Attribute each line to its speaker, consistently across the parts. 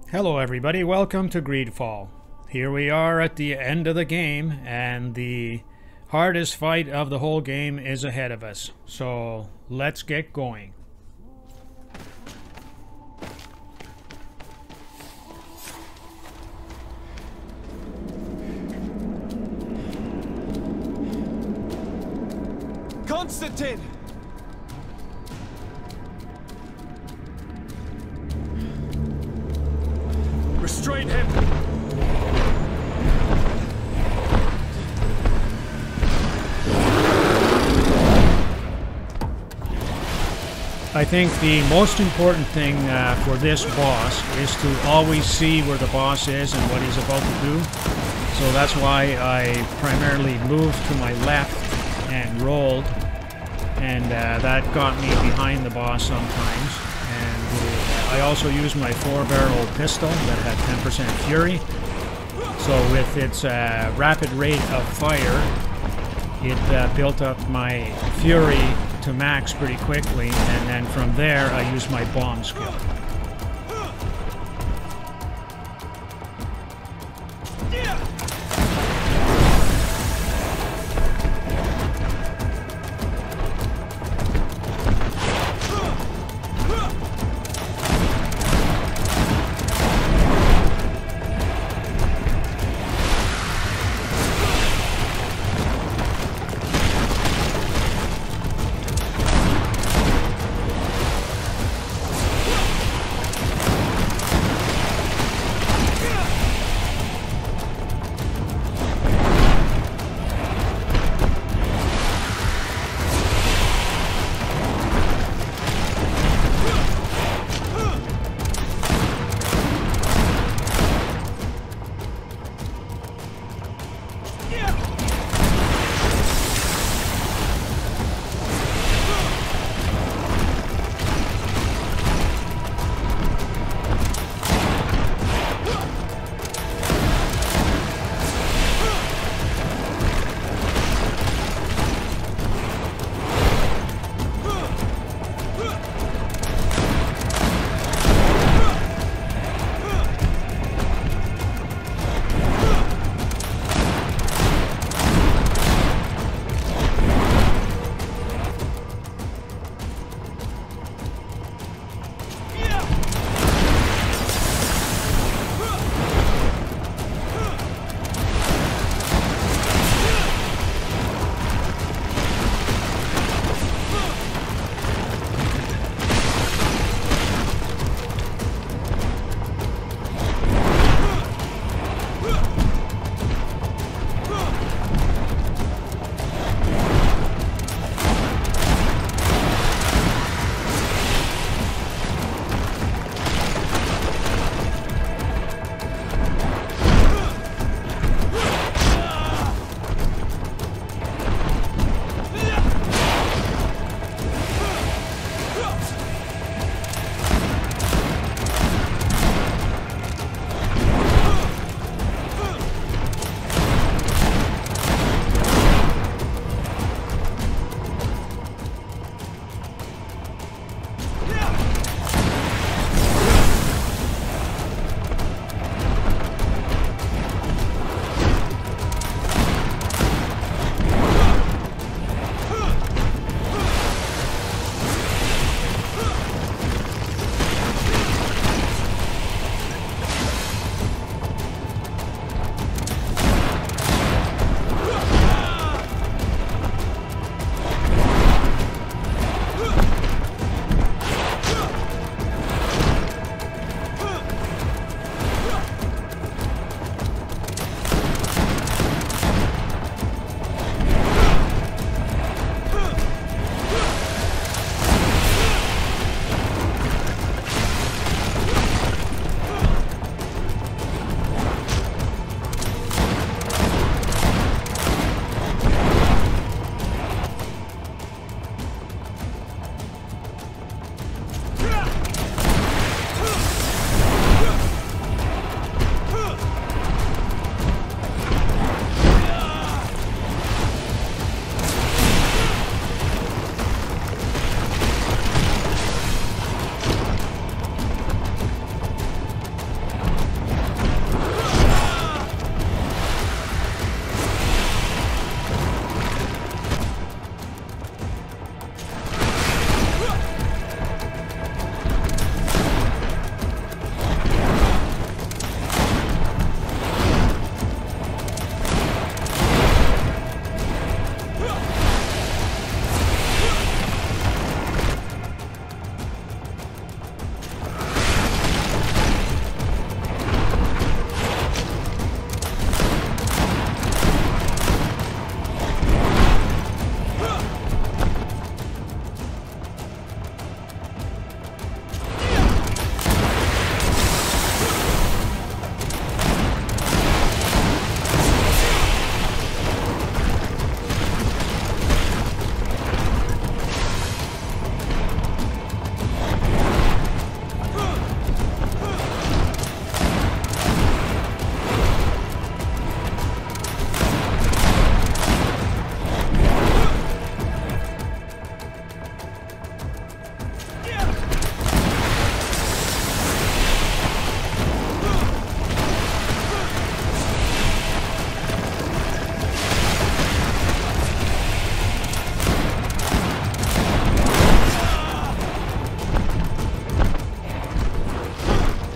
Speaker 1: Hello everybody, welcome to Greedfall. Here we are at the end of the game, and the hardest fight of the whole game is ahead of us. So let's get going.
Speaker 2: Constantine! Restrain him!
Speaker 1: I think the most important thing for this boss is to always see where the boss is and what he's about to do. So that's why I primarily moved to my left and rolled, and that got me behind the boss sometimes. And I also used my 4-barrel pistol that had 10% fury. So with its rapid rate of fire, it built up my fury to max pretty quickly, and then from there I used my bomb skill.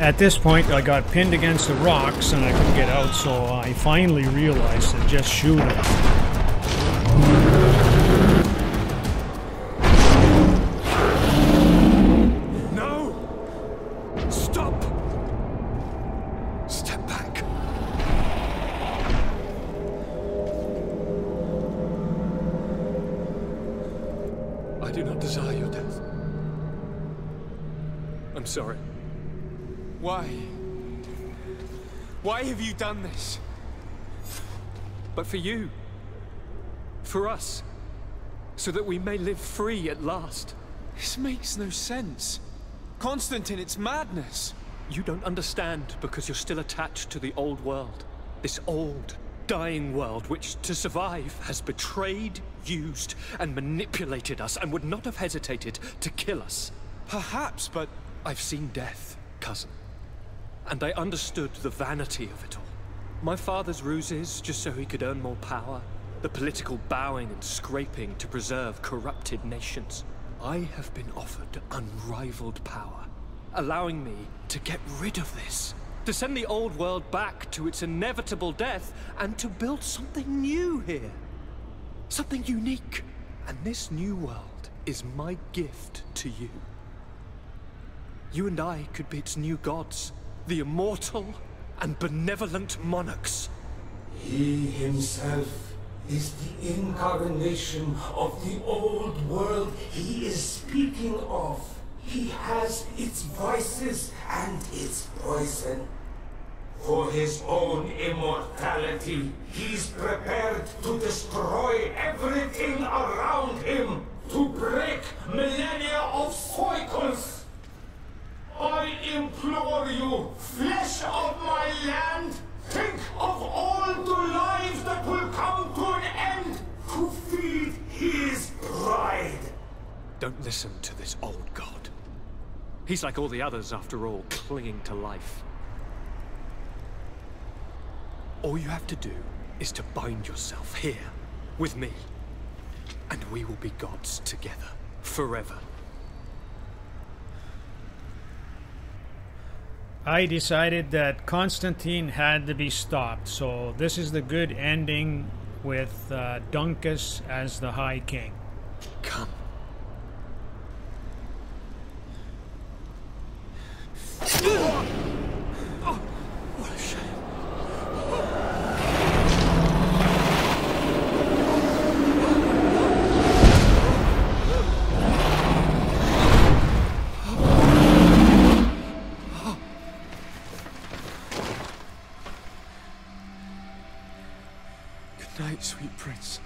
Speaker 1: At this point, I got pinned against the rocks and I couldn't get out, so I finally realized to just shoot him.
Speaker 2: No! Stop! Step back. I do not desire your death. I'm sorry. Why? Why have you done this? But for you. For us. So that we may live free at last.
Speaker 3: This makes no sense. Constantine, it's madness.
Speaker 2: You don't understand because you're still attached to the old world. This old, dying world which, to survive, has betrayed, used, and manipulated us and would not have hesitated to kill us.
Speaker 3: Perhaps, but
Speaker 2: I've seen death, cousin. And I understood the vanity of it all. My father's ruses just so he could earn more power. The political bowing and scraping to preserve corrupted nations. I have been offered unrivaled power, allowing me to get rid of this. To send the old world back to its inevitable death and to build something new here. Something unique. And this new world is my gift to you. You and I could be its new gods. The immortal and benevolent monarchs.
Speaker 4: He himself is the incarnation of the old world he is speaking of. He has its vices and its poison. For his own immortality, he's prepared to destroy everything around him, to break millennia of cycles. I implore you, flesh of my land, think of all the lives that will come to an end to feed his pride.
Speaker 2: Don't listen to this old god. He's like all the others, after all, clinging to life. All you have to do is to bind yourself here, with me. And we will be gods together, forever.
Speaker 1: I decided that Constantine had to be stopped, so this is the good ending with Duncus as the High King.
Speaker 2: Come. Oh, what a shame.
Speaker 3: Good night, sweet prince.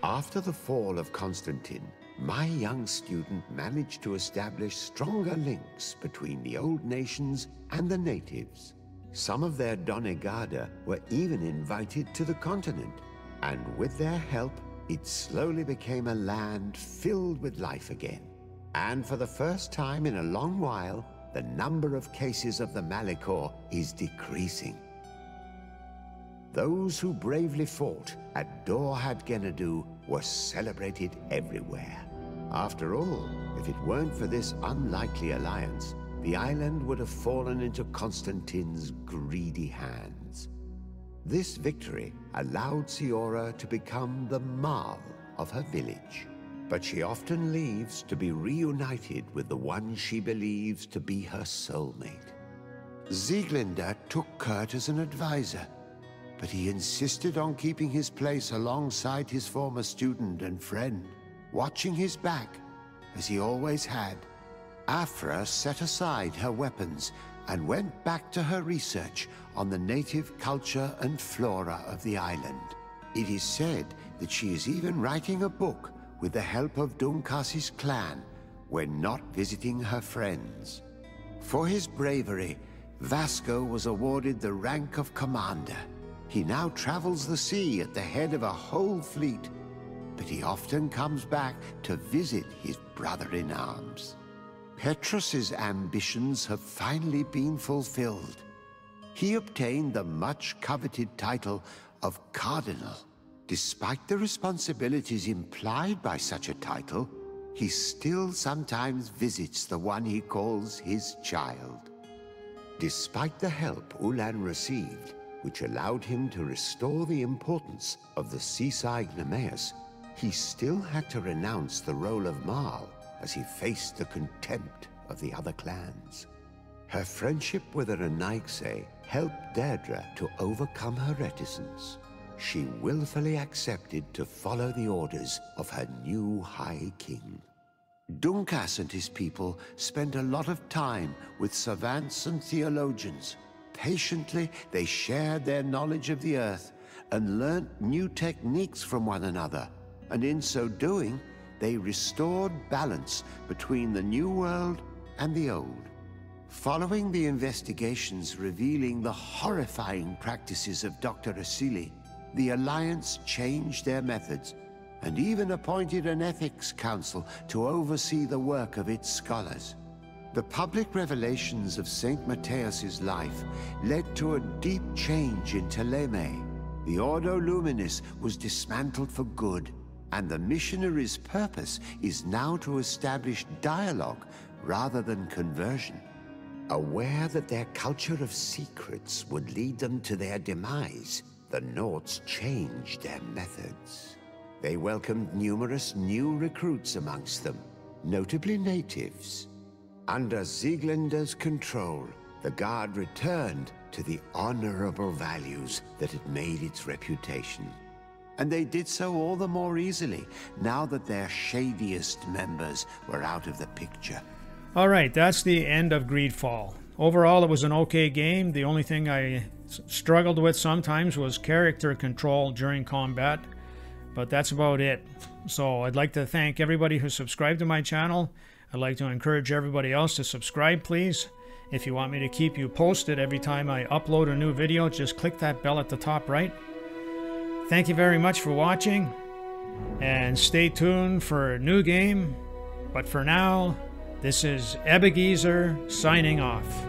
Speaker 5: After the fall of Constantine, my young student managed to establish stronger links between the old nations and the natives. Some of their donegada were even invited to the continent, and with their help, it slowly became a land filled with life again. And for the first time in a long while, the number of cases of the Malichor is decreasing. Those who bravely fought at Dorhad Genadu were celebrated everywhere. After all, if it weren't for this unlikely alliance, the island would have fallen into Constantine's greedy hands. This victory allowed Siora to become the Marl of her village. But she often leaves to be reunited with the one she believes to be her soulmate. Sieglinde took Kurt as an advisor, but he insisted on keeping his place alongside his former student and friend, watching his back, as he always had. Afra set aside her weapons and went back to her research on the native culture and flora of the island. It is said that she is even writing a book with the help of Dunkas's clan when not visiting her friends. For his bravery, Vasco was awarded the rank of commander. He now travels the sea at the head of a whole fleet, but he often comes back to visit his brother-in-arms. Petrus's ambitions have finally been fulfilled. He obtained the much-coveted title of Cardinal. Despite the responsibilities implied by such a title, he still sometimes visits the one he calls his child. Despite the help Ulan received, which allowed him to restore the importance of the seaside Nemeus, he still had to renounce the role of Marl as he faced the contempt of the other clans. Her friendship with Nadaig helped Deirdre to overcome her reticence. She willfully accepted to follow the orders of her new High King. Dunkas and his people spent a lot of time with savants and theologians. Patiently, they shared their knowledge of the Earth and learnt new techniques from one another, and in so doing, they restored balance between the New World and the Old. Following the investigations revealing the horrifying practices of Dr. Asili, the Alliance changed their methods and even appointed an ethics council to oversee the work of its scholars. The public revelations of Saint Matthias's life led to a deep change in Teleme. The Ordo Luminis was dismantled for good, and the missionaries' purpose is now to establish dialogue rather than conversion. Aware that their culture of secrets would lead them to their demise, the Nords changed their methods. They welcomed numerous new recruits amongst them, notably natives. Under Sieglinder's control, the Guard returned to the honorable values that had made its reputation. And they did so all the more easily, now that their shadiest members were out of the picture.
Speaker 1: Alright, that's the end of Greedfall. Overall, it was an okay game. The only thing I struggled with sometimes was character control during combat, but that's about it. So I'd like to thank everybody who subscribed to my channel. I'd like to encourage everybody else to subscribe, please. If you want me to keep you posted every time I upload a new video, just click that bell at the top right. Thank you very much for watching, and stay tuned for a new game. But for now, this is Ebegeezer signing off.